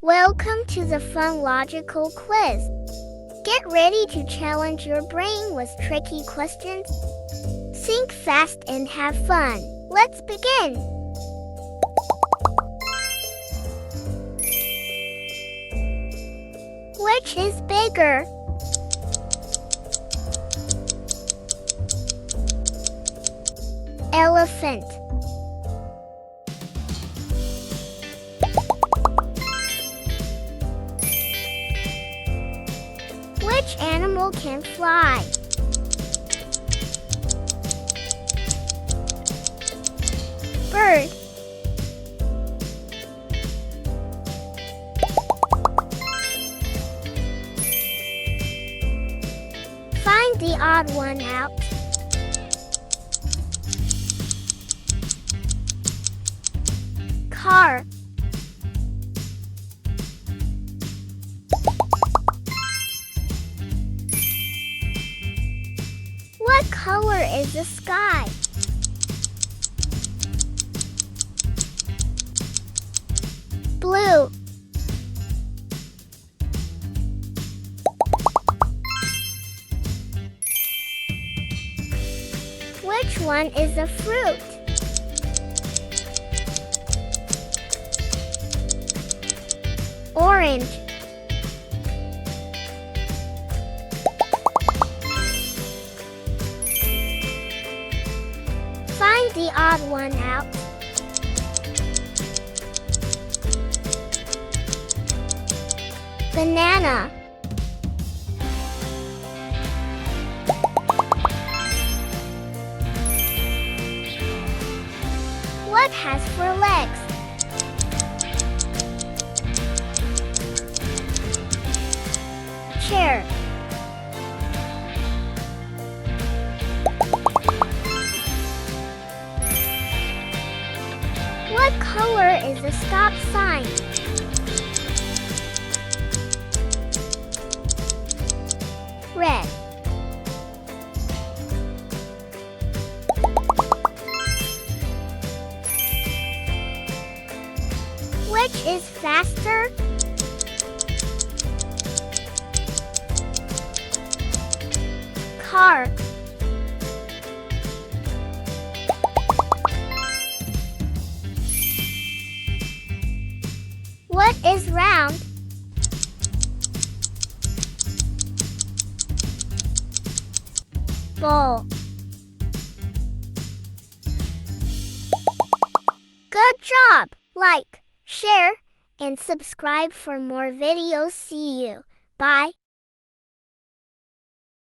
Welcome to the fun logical quiz. Get ready to challenge your brain with tricky questions. Think fast and have fun. Let's begin. Which is bigger? Elephant. Which animal can fly? Bird. Find the odd one out. Car. What color is the sky? Blue. Which one is a fruit? Orange. Find the odd one out. Banana. What has 4 legs? Chair. What color is the stop sign? Red. Which is faster? Car. What is round? Bowl. Good job! Like, share, and subscribe for more videos. See you. Bye.